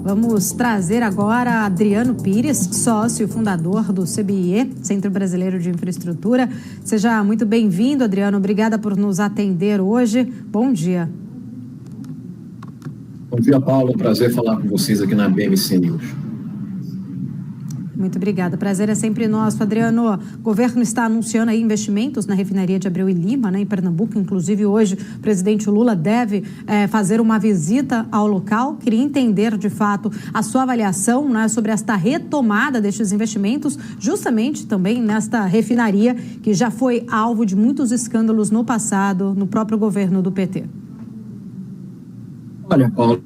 Vamos trazer agora Adriano Pires, sócio e fundador do CBIE, Centro Brasileiro de Infraestrutura. Seja muito bem-vindo, Adriano. Obrigada por nos atender hoje. Bom dia. Bom dia, Paulo. Prazer falar com vocês aqui na BMC News. Muito obrigada. Prazer é sempre nosso. Adriano, o governo está anunciando aí investimentos na refinaria de Abreu e Lima, em Pernambuco. Inclusive, hoje, o presidente Lula deve fazer uma visita ao local. Queria entender, de fato, a sua avaliação, sobre esta retomada destes investimentos, justamente também nesta refinaria que já foi alvo de muitos escândalos no passado, no próprio governo do PT. Olha, Paulo,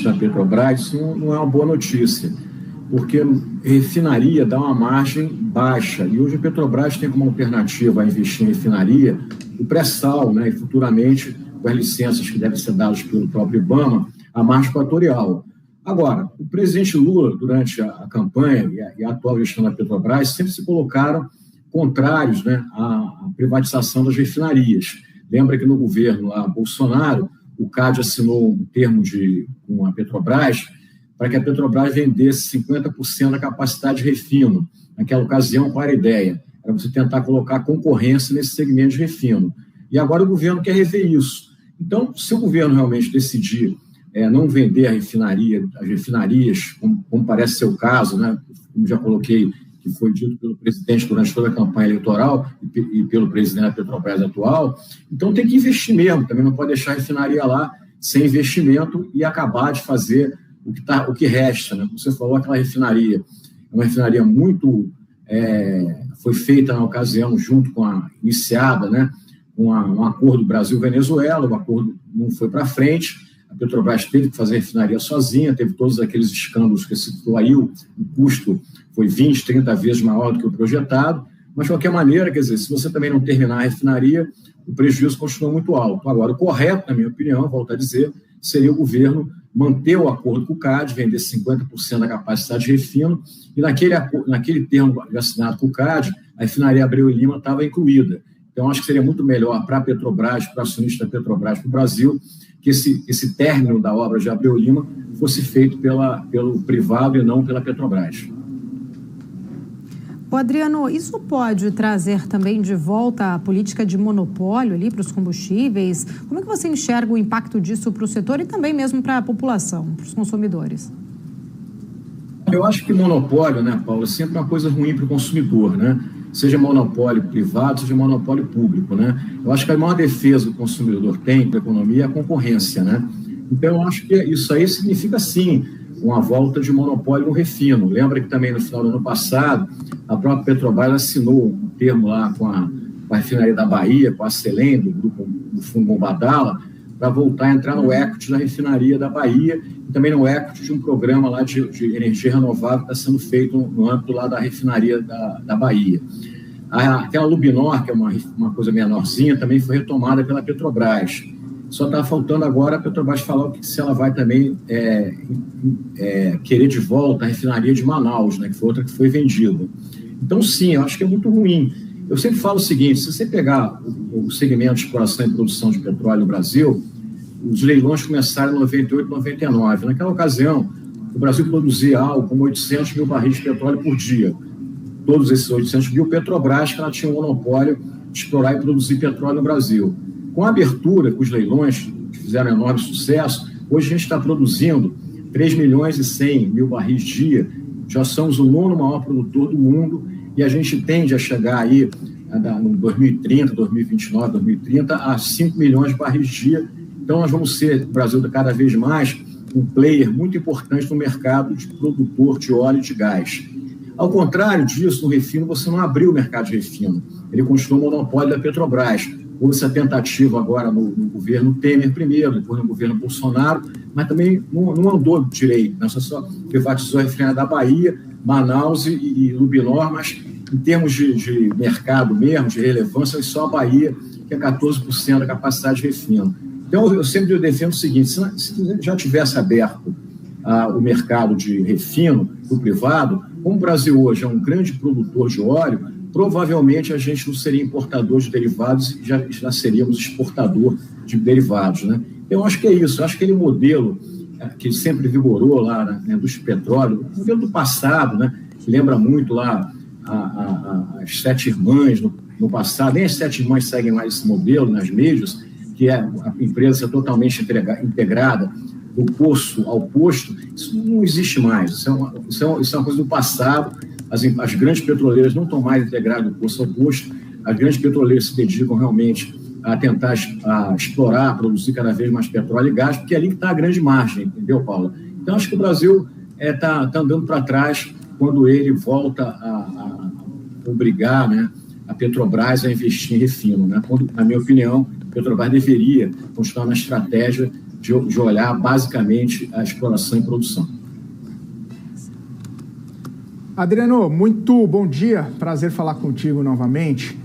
da Petrobras, isso não é uma boa notícia, porque refinaria dá uma margem baixa, e hoje a Petrobras tem como alternativa a investir em refinaria o pré-sal, e futuramente, com as licenças que devem ser dadas pelo próprio IBAMA, a margem equatorial. Agora, o presidente Lula, durante a campanha e a atual gestão da Petrobras, sempre se colocaram contrários à privatização das refinarias. Lembra que no governo Bolsonaro, o CAD assinou um termo com a Petrobras para que a Petrobras vendesse 50% da capacidade de refino. Naquela ocasião, qual era a ideia? Era você tentar colocar concorrência nesse segmento de refino. E agora o governo quer rever isso. Então, se o governo realmente decidir não vender as refinarias, como parece ser o caso, como já coloquei, que foi dito pelo presidente durante toda a campanha eleitoral e pelo presidente da Petrobras atual, então tem que investir mesmo, também não pode deixar a refinaria lá sem investimento e acabar de fazer o que resta. Como você falou, aquela refinaria é uma refinaria muito... foi feita na ocasião junto com iniciada, com um acordo Brasil-Venezuela, o acordo não foi para frente, a Petrobras teve que fazer a refinaria sozinha, teve todos aqueles escândalos que se citou aí, o custo foi 20, 30 vezes maior do que o projetado, mas de qualquer maneira, quer dizer, se você também não terminar a refinaria, o prejuízo continua muito alto. Agora, o correto, na minha opinião, volto a dizer, seria o governo manter o acordo com o CAD, vender 50% da capacidade de refino, e naquele termo assinado com o CAD, a refinaria Abreu e Lima estava incluída. Então, acho que seria muito melhor para a Petrobras, para o acionista da Petrobras, para o Brasil, que esse término da obra de Abreu e Lima fosse feito pelo privado e não pela Petrobras. Adriano, isso pode trazer também de volta a política de monopólio ali para os combustíveis? Como é que você enxerga o impacto disso para o setor e também mesmo para a população, para os consumidores? Eu acho que monopólio, Paulo, é sempre uma coisa ruim para o consumidor, Seja monopólio privado, seja monopólio público, Eu acho que a maior defesa que o consumidor tem para a economia é a concorrência, Então, eu acho que isso aí significa, sim, uma volta de monopólio no refino. Lembra que também no final do ano passado, a própria Petrobras assinou um termo lá com a refinaria da Bahia, com a Selem, do Fundo Mubadala, para voltar a entrar no equity da refinaria da Bahia e também no equity de um programa lá de energia renovável que está sendo feito no âmbito lá da refinaria da Bahia. Aquela Lubinor, que é uma coisa menorzinha, também foi retomada pela Petrobras. Só está faltando agora a Petrobras falar se ela vai também querer de volta a refinaria de Manaus, que foi outra que foi vendida. Então, sim, eu acho que é muito ruim. Eu sempre falo o seguinte, se você pegar o segmento de exploração e produção de petróleo no Brasil, os leilões começaram em 98, 99. Naquela ocasião, o Brasil produzia algo como 800 mil barris de petróleo por dia. Todos esses 800 mil, Petrobras, que ela tinha um monopólio de explorar e produzir petróleo no Brasil. Com a abertura, com os leilões, que fizeram enorme sucesso, hoje a gente está produzindo 3 milhões e 100 mil barris dia, já somos o 9º maior produtor do mundo, e a gente tende a chegar aí, no 2030, 2029, 2030, a 5 milhões de barris dia. Então, nós vamos ser, o Brasil, cada vez mais, um player muito importante no mercado de produtor de óleo e de gás. Ao contrário disso, no refino, você não abriu o mercado de refino. Ele continuou o monopólio da Petrobras. Houve essa tentativa agora no governo Temer primeiro, depois no governo Bolsonaro, mas também não andou direito. Você só privatizou a refinaria da Bahia, Manaus e Lubinor, mas em termos de mercado mesmo, de relevância, é só a Bahia, que é 14% da capacidade de refino. Então, eu sempre defendo o seguinte, se já tivesse aberto o mercado de refino para o privado, como o Brasil hoje é um grande produtor de óleo, provavelmente a gente não seria importador de derivados e já seríamos exportador de derivados, Eu acho que é isso, eu acho que aquele modelo que sempre vigorou lá na indústria de petróleo, o modelo do passado, né? Que lembra muito lá as Sete Irmãs no passado. Nem as Sete Irmãs seguem mais esse modelo nas majors, que é a empresa totalmente integrada do poço ao posto. Isso não existe mais. Isso é uma coisa do passado. As grandes petroleiras não estão mais integradas do poço ao posto. As grandes petroleiras se dedicam realmente a tentar explorar, produzir cada vez mais petróleo e gás, porque é ali que está a grande margem, entendeu, Paula? Então, acho que o Brasil está andando para trás quando ele volta a obrigar, né, a Petrobras a investir em refino, né? Quando, na minha opinião, a Petrobras deveria continuar na estratégia de olhar basicamente a exploração e produção. Adriano, muito bom dia, prazer falar contigo novamente.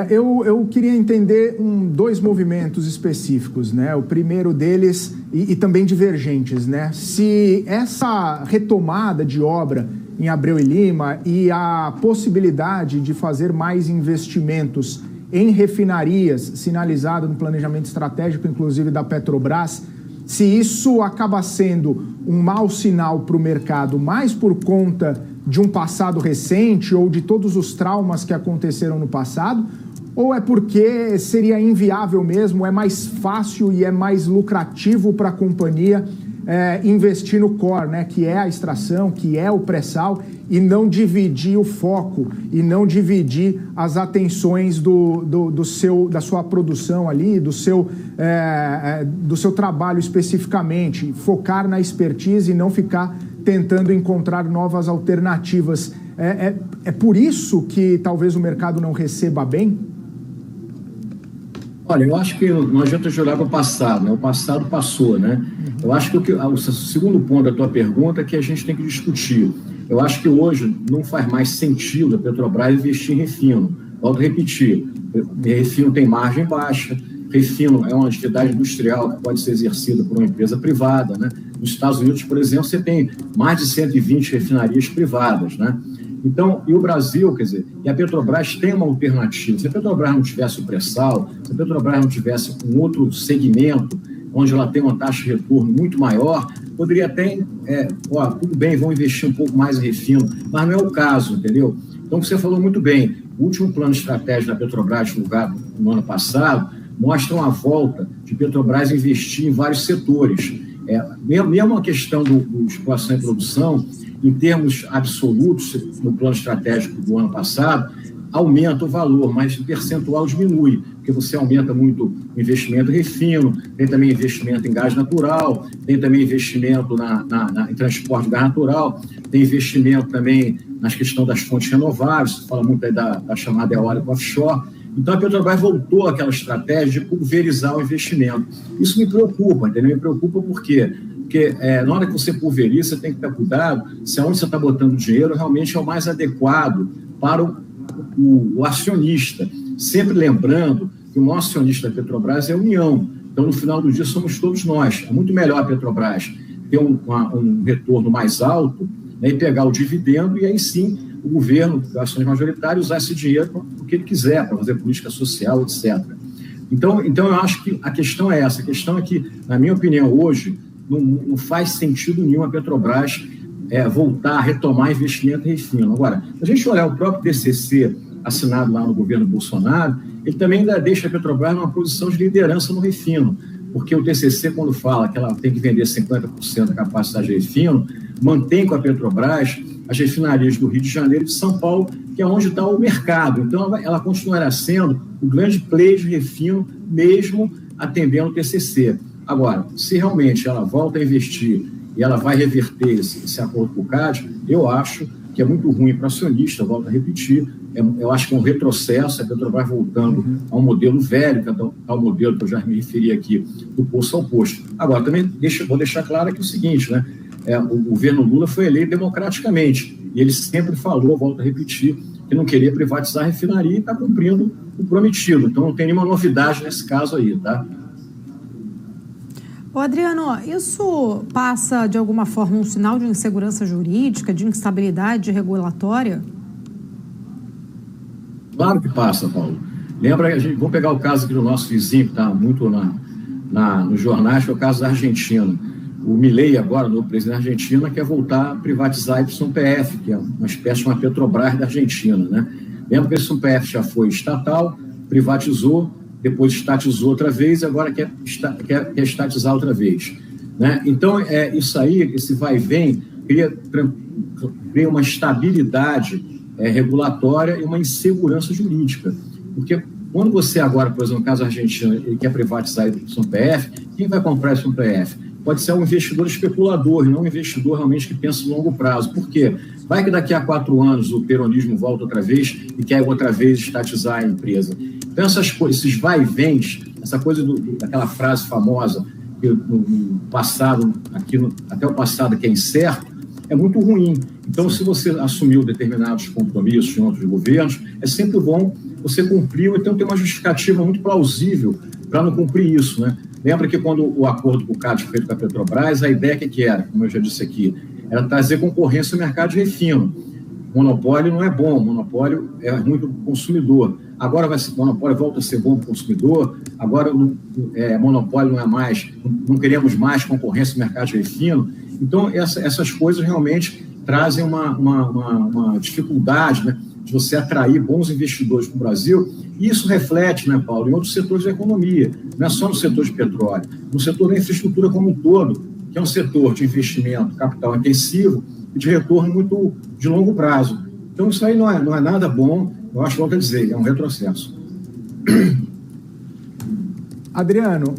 Eu queria entender dois movimentos específicos, né? O primeiro deles, e também divergentes, né? Se essa retomada de obra em Abreu e Lima e a possibilidade de fazer mais investimentos em refinarias, sinalizado no planejamento estratégico, inclusive da Petrobras, se isso acaba sendo um mau sinal para o mercado, mais por conta de um passado recente ou de todos os traumas que aconteceram no passado, ou é porque seria inviável mesmo, é mais fácil e é mais lucrativo para a companhia investir no core, né, que é a extração, que é o pré-sal, e não dividir o foco, e não dividir as atenções da sua produção ali, do seu trabalho especificamente, focar na expertise e não ficar tentando encontrar novas alternativas. É por isso que talvez o mercado não receba bem? Olha, eu acho que não adianta jogar para o passado, né? O passado passou, né? Eu acho que o segundo ponto da tua pergunta é que a gente tem que discutir. Eu acho que hoje não faz mais sentido a Petrobras investir em refino. Volto a repetir, refino tem margem baixa, refino é uma atividade industrial que pode ser exercida por uma empresa privada, né? Nos Estados Unidos, por exemplo, você tem mais de 120 refinarias privadas, né? Então, e o Brasil, quer dizer, e a Petrobras tem uma alternativa. Se a Petrobras não tivesse o pré-sal, se a Petrobras não tivesse um outro segmento, onde ela tem uma taxa de retorno muito maior, poderia até, tudo bem, vão investir um pouco mais em refino, mas não é o caso, entendeu? Então, você falou muito bem, o último plano estratégico da Petrobras, divulgado no ano passado, mostra uma volta de Petrobras investir em vários setores. Mesmo a questão do exploração e produção, em termos absolutos, no plano estratégico do ano passado, aumenta o valor, mas o percentual diminui, porque você aumenta muito o investimento em refino, tem também investimento em gás natural, tem também investimento em transporte de gás natural, tem investimento também nas questões das fontes renováveis, se fala muito aí da chamada eólica offshore. Então, a Petrobras voltou àquela estratégia de pulverizar o investimento. Isso me preocupa, entendeu? Me preocupa por quê? Porque na hora que você pulveriza, você tem que ter cuidado se aonde você está botando dinheiro realmente é o mais adequado para o acionista. Sempre lembrando que o nosso acionista da Petrobras é a União. Então, no final do dia, somos todos nós. É muito melhor a Petrobras ter um retorno mais alto, né, e pegar o dividendo, e aí sim o governo, ações majoritárias, usar esse dinheiro para o que ele quiser, para fazer política social, etc. Então, eu acho que a questão é essa. A questão é que, na minha opinião, hoje, não faz sentido nenhum a Petrobras voltar a retomar investimento em refino. Agora, se a gente olhar o próprio TCC assinado lá no governo Bolsonaro, ele também ainda deixa a Petrobras numa posição de liderança no refino, porque o TCC, quando fala que ela tem que vender 50% da capacidade de refino, mantém com a Petrobras as refinarias do Rio de Janeiro e de São Paulo, que é onde está o mercado. Então, ela continuará sendo o grande player de refino, mesmo atendendo o TCC. Agora, se realmente ela volta a investir e ela vai reverter esse acordo com o CAD, eu acho que é muito ruim para o acionista, volto a repetir, eu acho que é um retrocesso, a Petrobras voltando a um modelo velho, que é o modelo que eu já me referi aqui, do poço ao posto. Agora, também vou deixar claro aqui o seguinte, né? O governo Lula foi eleito democraticamente, e ele sempre falou, volto a repetir, que não queria privatizar a refinaria e está cumprindo o prometido. Então, não tem nenhuma novidade nesse caso aí, tá? Ô Adriano, isso passa de alguma forma um sinal de insegurança jurídica, de instabilidade regulatória? Claro que passa, Paulo. Lembra, vamos pegar o caso aqui do nosso vizinho, que está muito nos jornais, que é o caso da Argentina. o Milei, agora, no presidente da Argentina, quer voltar a privatizar a YPF, que é uma espécie de uma Petrobras da Argentina, né? Lembra que a YPF já foi estatal, privatizou, depois estatizou outra vez, agora quer estatizar outra vez, né? Então, isso aí, esse vai e vem, cria uma estabilidade regulatória e uma insegurança jurídica. Porque quando você agora, por exemplo, no caso argentino, ele quer privatizar a YPF, quem vai comprar a YPF? Pode ser um investidor especulador, e não um investidor realmente que pensa no longo prazo. Por quê? Vai que daqui a 4 anos o peronismo volta outra vez e quer outra vez estatizar a empresa. Então, esses vai-vens, essa coisa daquela frase famosa, que no passado, até o passado que é incerto, é muito ruim. Então, se você assumiu determinados compromissos em outros governos, é sempre bom você cumprir, ou então ter uma justificativa muito plausível para não cumprir isso, né? Lembra que quando o acordo com o CAD foi feito com a Petrobras, a ideia que era, como eu já disse aqui, era trazer concorrência ao mercado de refino. Monopólio não é bom, monopólio é ruim para o consumidor. Agora o monopólio volta a ser bom para o consumidor, agora monopólio não é mais, não queremos mais concorrência no mercado de refino. Então, essas coisas realmente trazem uma dificuldade, né, de você atrair bons investidores para o Brasil, e isso reflete, né, Paulo, em outros setores da economia, não é só no setor de petróleo, no setor da infraestrutura como um todo, que é um setor de investimento capital intensivo e de retorno muito de longo prazo. Então, isso aí não é nada bom, eu acho que volto a dizer, é um retrocesso. Adriano,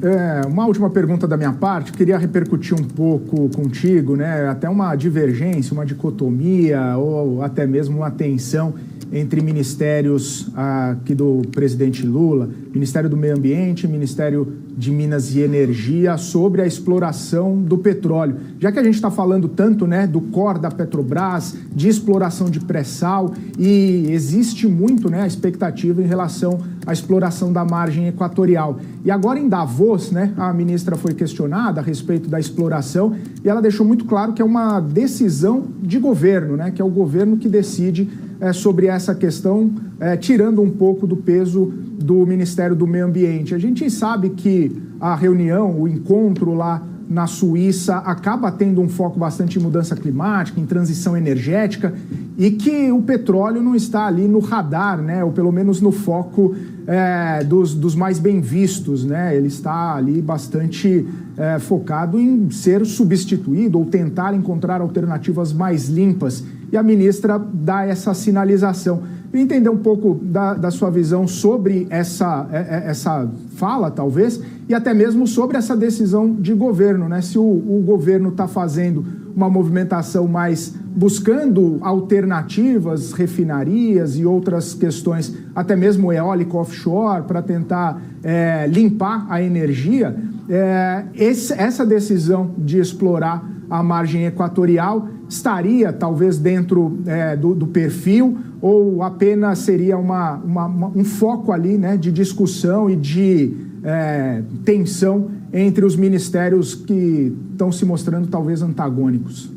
uma última pergunta da minha parte, queria repercutir um pouco contigo, né? Até uma divergência, uma dicotomia ou até mesmo uma tensão entre ministérios aqui do presidente Lula, Ministério do Meio Ambiente, Ministério de Minas e Energia, sobre a exploração do petróleo. Já que a gente está falando tanto, né, do core da Petrobras, de exploração de pré-sal, e existe muito, né, a expectativa em relação à exploração da margem equatorial. E agora em Davos, né, a ministra foi questionada a respeito da exploração e ela deixou muito claro que é uma decisão de governo, né, que é o governo que decide sobre essa questão, tirando um pouco do peso do Ministério do Meio Ambiente. A gente sabe que a reunião, o encontro lá na Suíça acaba tendo um foco bastante em mudança climática, em transição energética, e que o petróleo não está ali no radar, né, ou pelo menos no foco dos mais bem vistos, né? Ele está ali bastante focado em ser substituído ou tentar encontrar alternativas mais limpas. E a ministra dá essa sinalização. Eu entender um pouco da sua visão sobre essa fala, talvez, e até mesmo sobre essa decisão de governo, né? Se o governo está fazendo uma movimentação mais buscando alternativas, refinarias e outras questões, até mesmo eólico offshore, para tentar limpar a energia, essa decisão de explorar a margem equatorial estaria talvez dentro do perfil, ou apenas seria um foco ali, né, de discussão e de tensão entre os ministérios que estão se mostrando talvez antagônicos?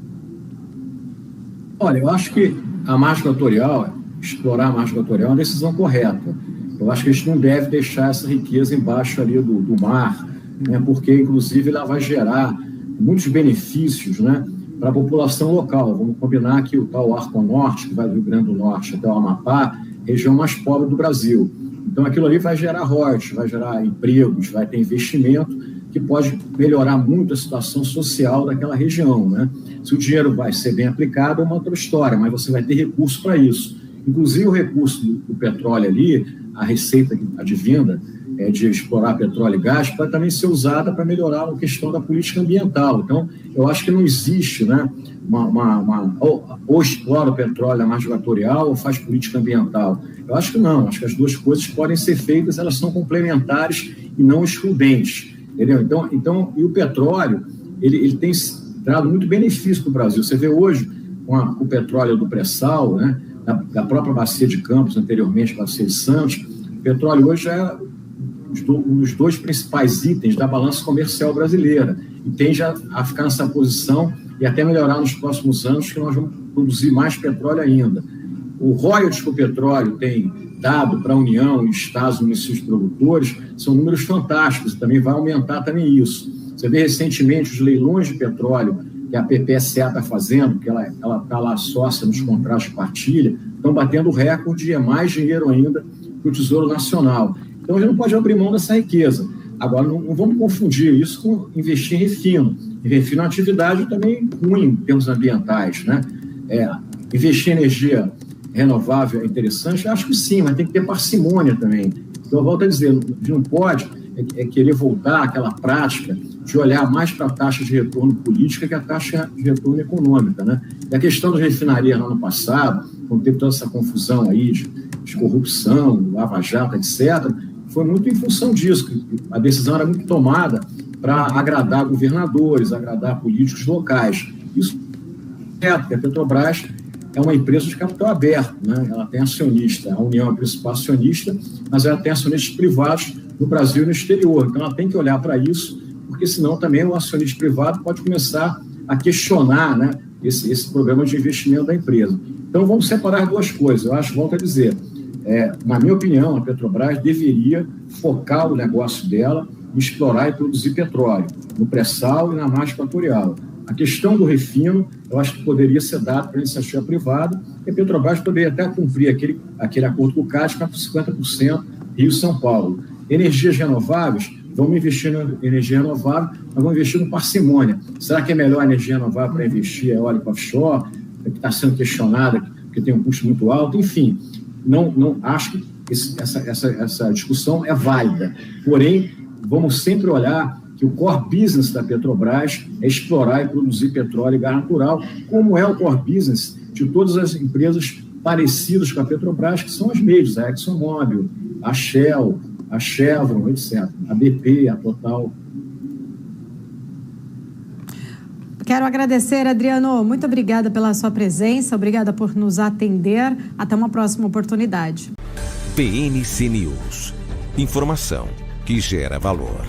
Olha, eu acho que a margem equatorial, explorar a margem equatorial é uma decisão correta. Eu acho que a gente não deve deixar essa riqueza embaixo ali do mar, né, porque inclusive ela vai gerar muitos benefícios, né, para a população local. Vamos combinar que o tal Arco Norte, que vai do Rio Grande do Norte até o Amapá, região mais pobre do Brasil. Então, aquilo ali vai gerar royalties, vai gerar empregos, vai ter investimento que pode melhorar muito a situação social daquela região, né? Se o dinheiro vai ser bem aplicado, é uma outra história, mas você vai ter recurso para isso. Inclusive, o recurso do petróleo ali, a receita advinda de explorar petróleo e gás, pode também ser usada para melhorar a questão da política ambiental. Então, eu acho que não existe, né, ou explora o petróleo, a margem equatorial, ou faz política ambiental. Eu acho que não, acho que as duas coisas podem ser feitas, elas são complementares e não excludentes, entendeu? Então, e o petróleo, ele tem dado muito benefício para o Brasil. Você vê hoje, com o petróleo do pré-sal, né, da própria Bacia de Campos, anteriormente Bacia de Santos, o petróleo hoje é um dos dois principais itens da balança comercial brasileira, e tende a ficar nessa posição e até melhorar nos próximos anos, que nós vamos produzir mais petróleo ainda. O royalties que o petróleo tem dado para a União, estados e municípios produtores, são números fantásticos, e também vai aumentar também isso. Você vê recentemente os leilões de petróleo que a PPSA está fazendo, que ela está lá sócia nos contratos de partilha, estão batendo recorde e é mais dinheiro ainda para o Tesouro Nacional. Então, a gente não pode abrir mão dessa riqueza. Agora, não vamos confundir isso com investir em refino. E refino é uma atividade também ruim em termos ambientais, né? Investir em energia renovável é interessante? Acho que sim, mas tem que ter parcimônia também. Então, eu volto a dizer, não pode querer voltar àquela prática de olhar mais para a taxa de retorno política que a taxa de retorno econômica, né? E a questão das refinarias no ano passado, quando teve toda essa confusão aí de corrupção, Lava-Jato, etc., foi muito em função disso. A decisão era muito tomada para agradar governadores, agradar políticos locais. Isso é porque a Petrobras é uma empresa de capital aberto, né? Ela tem acionista, a União é a principal acionista, mas ela tem acionistas privados no Brasil e no exterior. Então, ela tem que olhar para isso, porque senão também o acionista privado pode começar a questionar, né, esse programa de investimento da empresa. Então, vamos separar duas coisas. Eu acho, volto a dizer, na minha opinião, a Petrobras deveria focar o negócio dela em explorar e produzir petróleo, no pré-sal e na margem equatorial. A questão do refino, eu acho que poderia ser dado para a iniciativa privada, e a Petrobras poderia até cumprir aquele acordo com o CAD para 50% Rio-São Paulo. Energias renováveis, vamos investir em energia renovável, mas vamos investir com parcimônia. Será que é melhor a energia renovável para investir eólica offshore, que está sendo questionada, porque tem um custo muito alto? Enfim, não acho que essa discussão é válida. Porém, vamos sempre olhar que o core business da Petrobras é explorar e produzir petróleo e gás natural, como é o core business de todas as empresas parecidas com a Petrobras, que são as majors, a ExxonMobil, a Shell, a Chevron, etc., a BP, a Total. Quero agradecer, Adriano. Muito obrigada pela sua presença, obrigada por nos atender. Até uma próxima oportunidade. PNC News. Informação que gera valor.